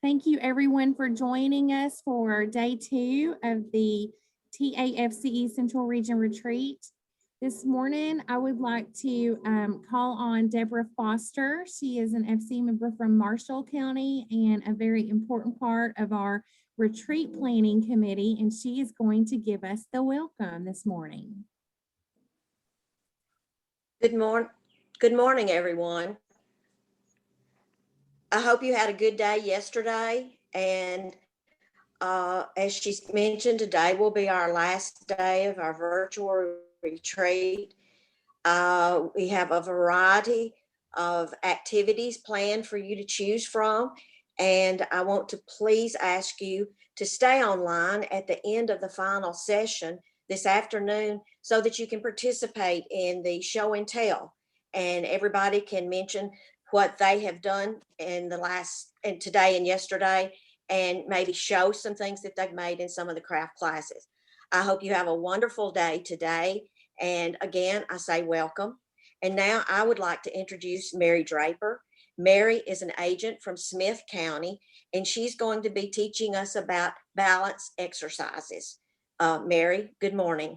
Thank you everyone for joining us for day 2 of the TAFCE Central Region Retreat. This morning, I would like to call on Deborah Foster. She is an FC member from Marshall County and a very important part of our retreat planning committee, and she is going to give us the welcome this morning. Good morning, everyone. I hope you had a good day yesterday, and as she mentioned, today will be our last day of our virtual retreat. We have a variety of activities planned for you to choose from, and I want to please ask you to stay online at the end of the final session this afternoon so that you can participate in the show and tell, and everybody can mention what they have done in today and yesterday, and maybe show some things that they've made in some of the craft classes. I hope you have a wonderful day today. And again, I say welcome. And now I would like to introduce Mary Draper. Mary is an agent from Smith County, and she's going to be teaching us about balance exercises. Mary, good morning.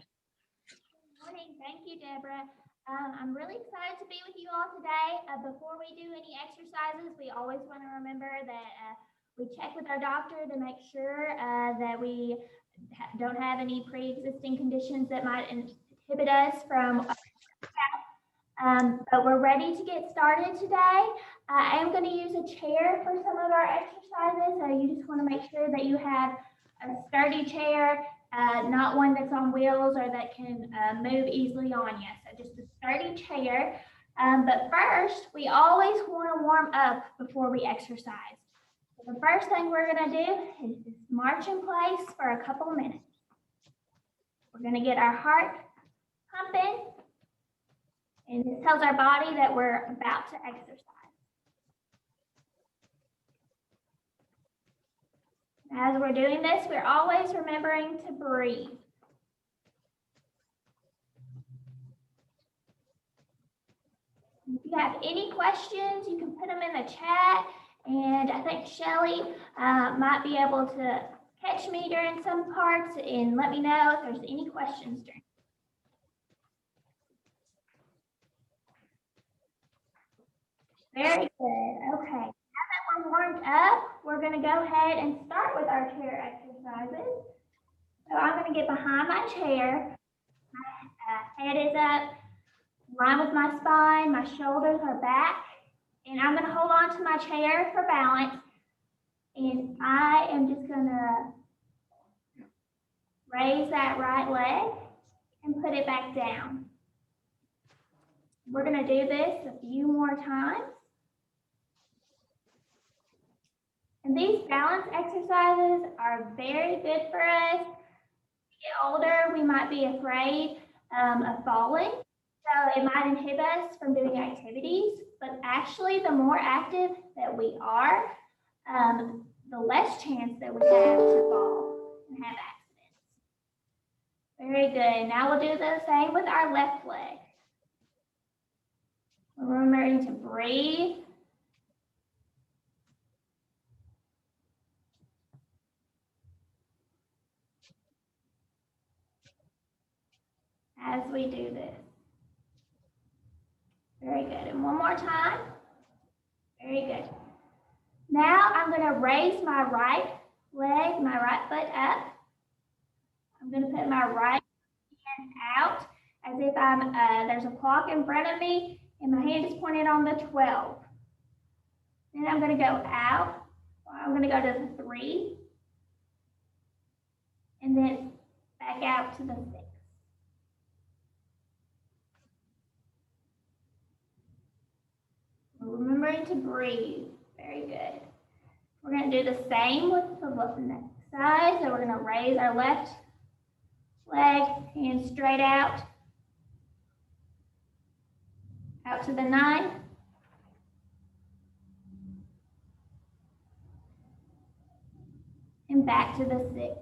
Good morning. Thank you, Deborah. I'm really excited to be with you all today. Before we do any exercises, we always want to remember that we check with our doctor to make sure that we don't have any pre-existing conditions that might inhibit us from but we're ready to get started today. I am going to use a chair for some of our exercises, so you just want to make sure that you have a sturdy chair, not one that's on wheels or that can move easily on you. So just a sturdy chair. But first, we always want to warm up before we exercise. So the first thing we're going to do is just march in place for a couple of minutes. We're going to get our heart pumping, and this tells our body that we're about to exercise. As we're doing this, we're always remembering to breathe. If you have any questions, you can put them in the chat, and I think Shelly might be able to catch me during some parts and let me know if there's any questions during. Very good. Okay. Now that we're warmed up, we're going to go ahead and start with our chair exercises. So I'm going to get behind my chair. My head is up, in line with my spine. My shoulders are back. And I'm going to hold on to my chair for balance. And I am just going to raise that right leg and put it back down. We're going to do this a few more times. And these balance exercises are very good for us. As we get older, we might be afraid of falling. So it might inhibit us from doing activities, but actually the more active that we are, the less chance that we have to fall and have accidents. Very good. Now we'll do the same with our left leg. We're remembering to breathe. As we do this. Very good. And one more time. Very good. Now I'm going to raise my right leg, my right foot up. I'm going to put my right hand out as if there's a clock in front of me and my hand is pointed on the 12. Then I'm going to go out. I'm going to go to the 3. And then back out to the 6. Remembering to breathe. Very good. We're going to do the same with the next side. So we're going to raise our left leg, hand straight out to the 9. And back to the 6.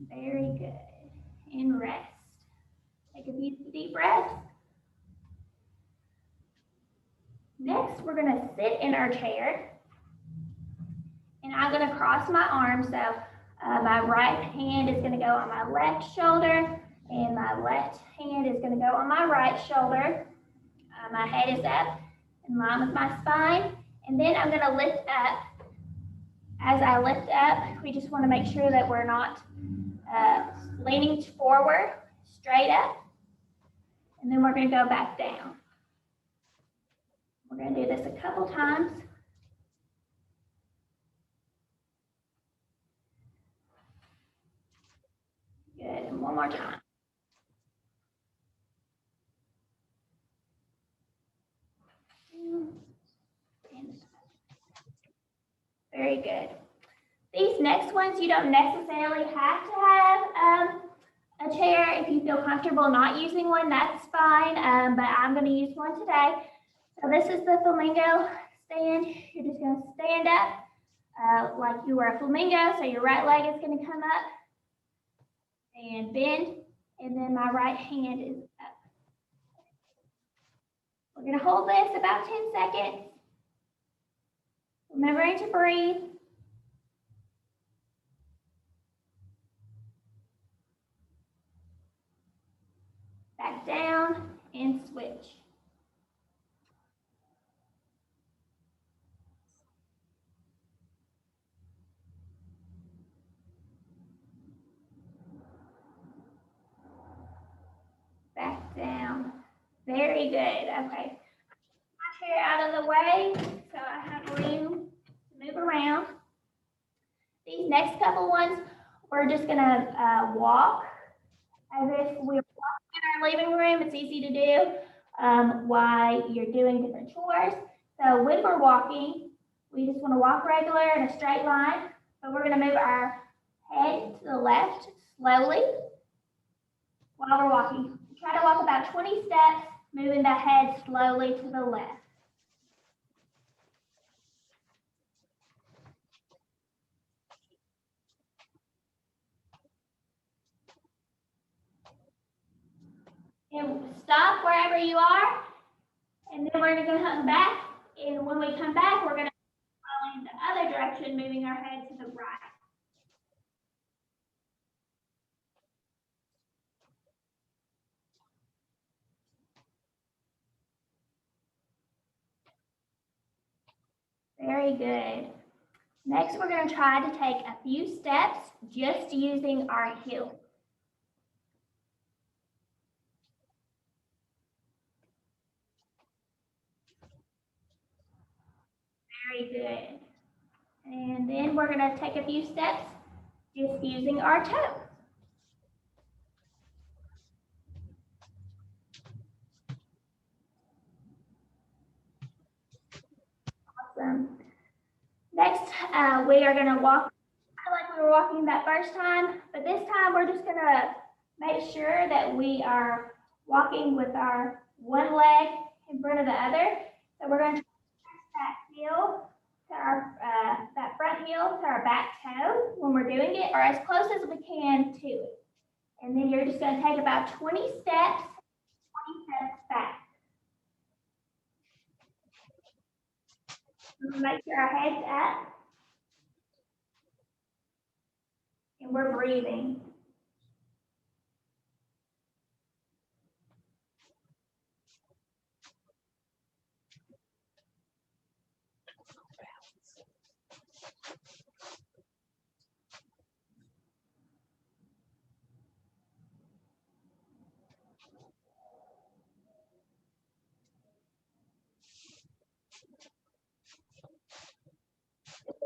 Very good. And rest. Take a few deep breaths. Next, we're gonna sit in our chair. And I'm gonna cross my arms, so my right hand is gonna go on my left shoulder, and my left hand is gonna go on my right shoulder. My head is up in line with my spine, and then I'm gonna lift up. As I lift up, we just wanna make sure that we're not leaning forward, straight up, and then we're gonna go back down. We're gonna do this a couple times. Good, and one more time. Very good. These next ones, you don't necessarily have to have a chair. If you feel comfortable not using one, that's fine, but I'm gonna use one today. So this is the flamingo stand. You're just gonna stand up like you were a flamingo. So your right leg is gonna come up and bend, and then my right hand is up. We're gonna hold this about 10 seconds. Remembering to breathe. Back down and switch. Back down. Very good. Okay. My chair out of the way so I have room to move around. These next couple ones, we're just gonna walk as if we were walking in our living room. It's easy to do while you're doing different chores. So when we're walking, we just want to walk regular in a straight line, but we're going to move our head to the left slowly while we're walking. Try to walk about 20 steps, moving the head slowly to the left. And stop wherever you are, and then we're going to come back. And when we come back, we're going to go in the other direction, moving our head to the right. Very good. Next, we're going to try to take a few steps just using our heels. Very good. And then we're going to take a few steps just using our toes. Awesome. Next, we are going to walk like we were walking that first time, but this time we're just going to make sure that we are walking with our one leg in front of the other. So we're going to press that heel to our that front heel to our back toe when we're doing it, or as close as we can to it. And then you're just going to take about 20 steps back. Make sure our head's up. And we're breathing.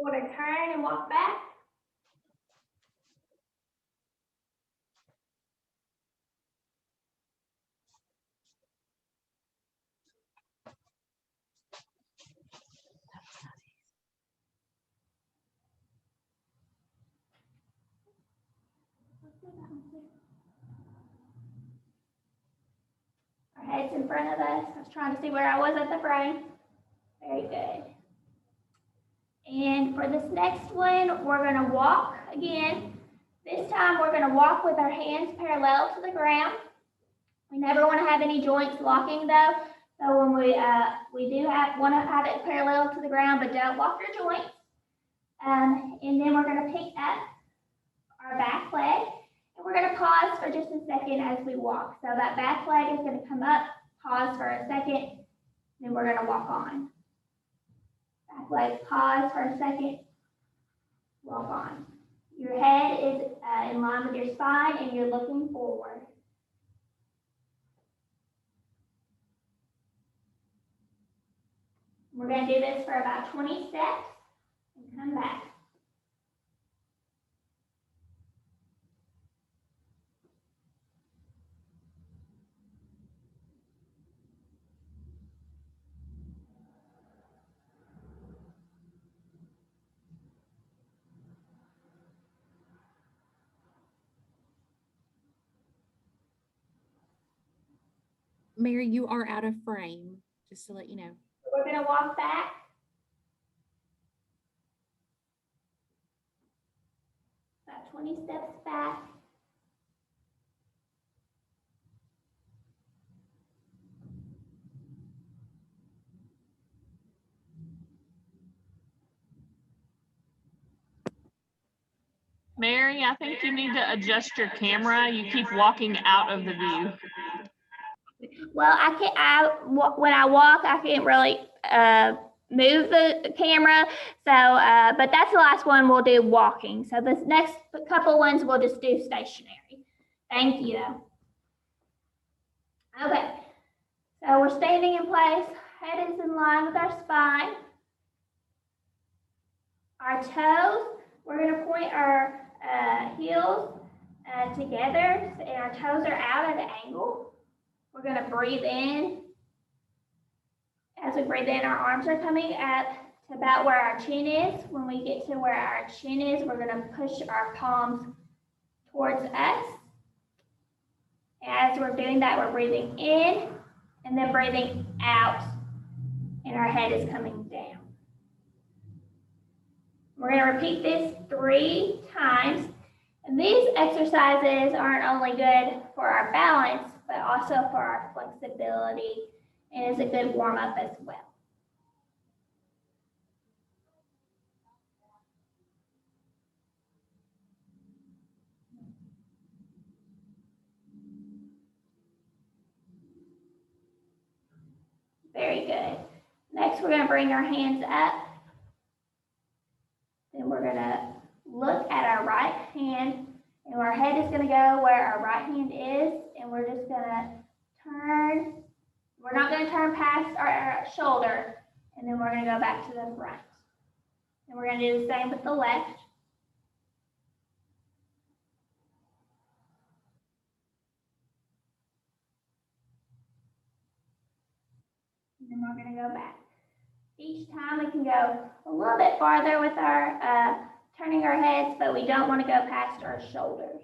We're going to turn and walk back. Our head's in front of us. I was trying to see where I was at the frame. Very good. And for this next one, we're going to walk again. This time we're going to walk with our hands parallel to the ground. We never want to have any joints locking though. So when we do want to have it parallel to the ground, but don't walk your joints. And then we're going to pick up our back leg, and we're going to pause for just a second as we walk. So that back leg is going to come up, pause for a second, then we're going to walk on. Back leg, pause for a second, walk on. Your head is in line with your spine, and you're looking forward. We're going to do this for about 20 steps and come back. Mary, you are out of frame, just to let you know. We're going to walk back. About 20 steps back. Mary, I think you need to adjust your camera. You keep walking out of the view. Well, when I walk, I can't really move the camera. So, but that's the last one we'll do walking. So this next couple ones we'll just do stationary. Thank you. Okay, so we're standing in place. Head is in line with our spine. Our toes, we're going to point our heels together, and our toes are out at an angle. We're going to breathe in. As we breathe in, our arms are coming up to about where our chin is. When we get to where our chin is, we're going to push our palms towards us. As we're doing that, we're breathing in and then breathing out, and our head is coming down. We're going to repeat this 3 times. And these exercises aren't only good for our balance, but also for our flexibility, and is a good warm-up as well. Very good. Next, we're going to bring our hands up. Then we're going to look at our right hand, and our head is going to go where our right hand is, and we're just going to turn. We're not going to turn past our shoulder, and then we're going to go back to the front. And we're going to do the same with the left. And then we're going to go back. Each time we can go a little bit farther with our turning our heads, but we don't want to go past our shoulders.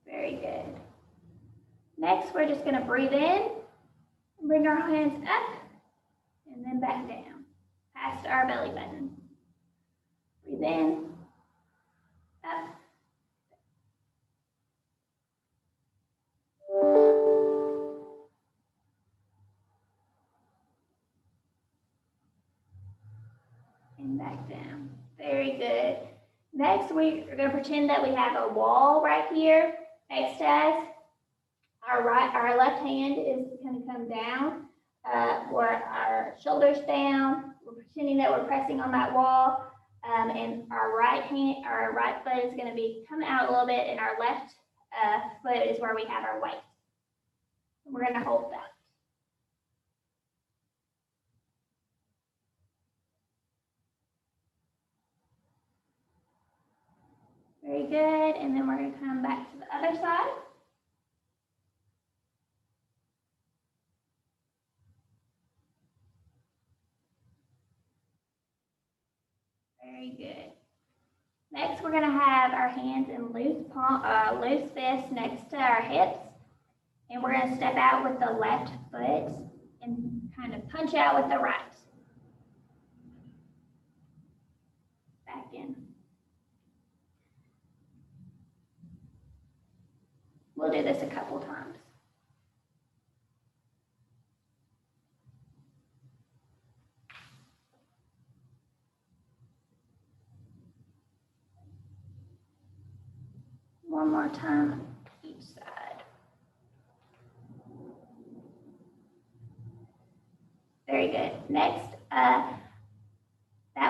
Very good. Next, we're just going to breathe in, and bring our hands up, and then back down, past our belly button. Breathe in, up. And back down. Very good. Next, we're going to pretend that we have a wall right here next to us. Our left hand is going to come down, where our shoulders down. We're pretending that we're pressing on that wall, and our right foot is going to be coming out a little bit, and our left foot is where we have our weight. We're going to hold that. Very good, and then we're going to come back to the other side. Very good. Next, we're going to have our hands in loose fists next to our hips. And we're gonna step out with the left foot and kind of punch out with the right. Back in. We'll do this a couple times. One more time each side. Very good. Next, that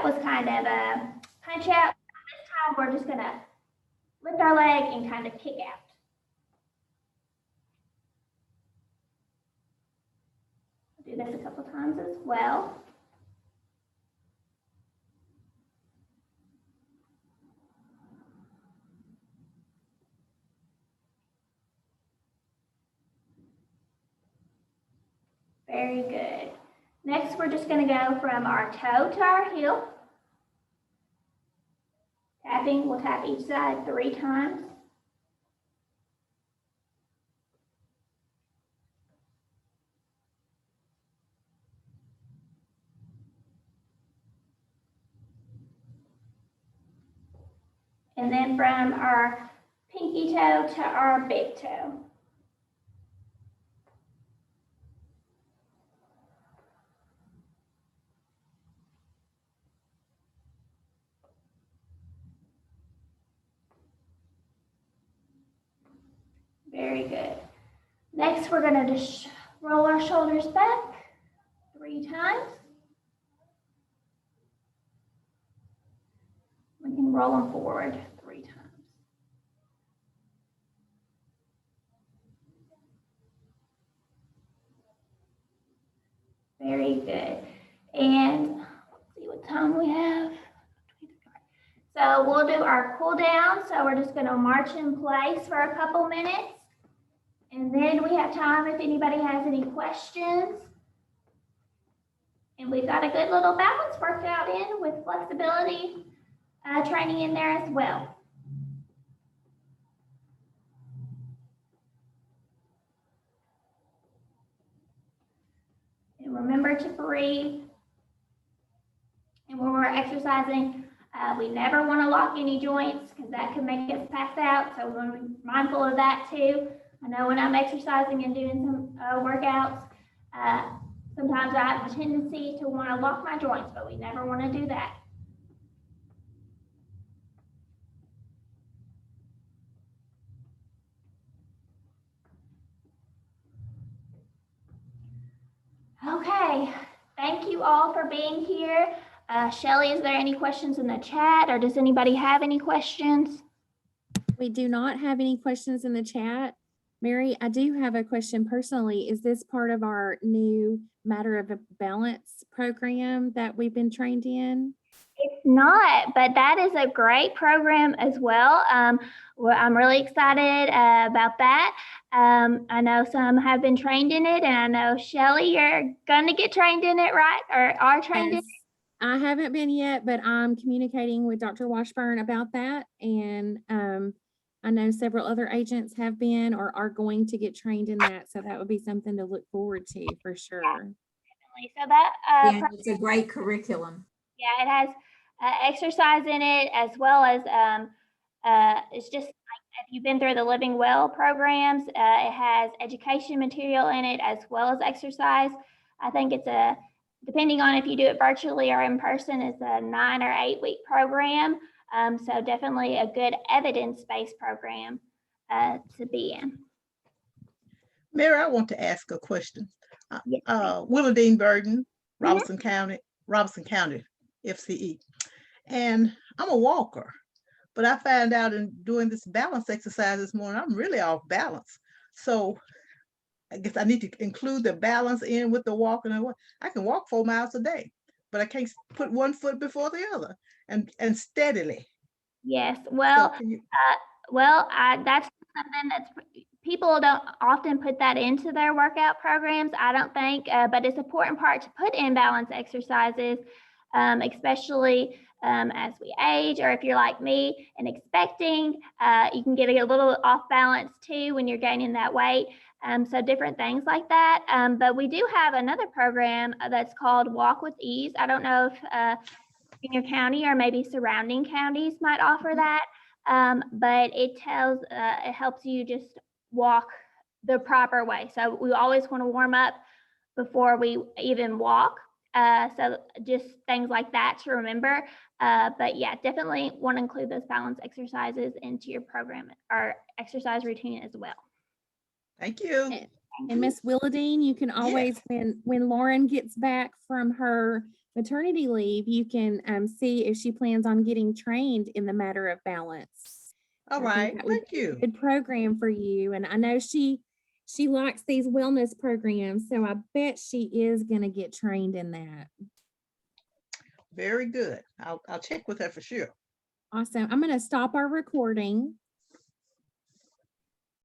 was kind of a punch out. This time we're just gonna lift our leg and kind of kick out. Do this a couple times as well. Very good. Next, we're just going to go from our toe to our heel. Tapping, we'll tap each side 3 times. And then from our pinky toe to our big toe. Very good. Next, we're going to just roll our shoulders back 3 times. We can roll them forward 3 times. Very good. And let's see what time we have. So we'll do our cool down. So we're just going to march in place for a couple minutes. And then we have time if anybody has any questions. And we've got a good little balance workout in with flexibility training in there as well. And remember to breathe. And when we're exercising, we never want to lock any joints because that could make us pass out. So we want to be mindful of that too. I know when I'm exercising and doing some workouts, sometimes I have a tendency to want to lock my joints, but we never want to do that. Okay, thank you all for being here. Shelly, is there any questions in the chat, or does anybody have any questions? We do not have any questions in the chat. Mary, I do have a question personally. Is this part of our new Matter of Balance program that we've been trained in? It's not, but that is a great program as well. I'm really excited about that. I know some have been trained in it, and I know Shelly, you're going to get trained in it, right? Or are trained in it? I haven't been yet, but I'm communicating with Dr. Washburn about that. And I know several other agents have been or are going to get trained in that. So that would be something to look forward to for sure. Definitely. So that Yeah, it's a great curriculum. yeah, it has exercise in it, as well as it's just like if you've been through the Living Well programs, it has education material in it as well as exercise. I think it's depending on if you do it virtually or in person, it's a 9 or 8 week program. So definitely a good evidence-based program to be in. Mary, I want to ask a question. Yes. Willardine Burden, Robertson County, FCE. And I'm a walker, but I found out in doing this balance exercise this morning, I'm really off balance. So I guess I need to include the balance in with the walking. I can walk 4 miles a day, but I can't put one foot before the other and steadily. Yes, well, So can you, that's something that's, people don't often put that into their workout programs, I don't think, but it's an important part to put in balance exercises especially as we age, or if you're like me and expecting, you can get a little off balance too when you're gaining that weight. So different things like that. But we do have another program that's called Walk with Ease. I don't know if in your county or maybe surrounding counties might offer that. But it helps you just walk the proper way. So we always want to warm up before we even walk. So just things like that to remember. But yeah, definitely want to include those balance exercises into your program or exercise routine as well. Thank you. And Miss Willadine, you can always, when Lauren gets back from her maternity leave, you can see if she plans on getting trained in the matter of balance. All I think right, that would thank be a you. good program for you. And I know she likes these wellness programs, so I bet she is going to get trained in that. Very good. I'll check with her for sure. Awesome. I'm going to stop our recording.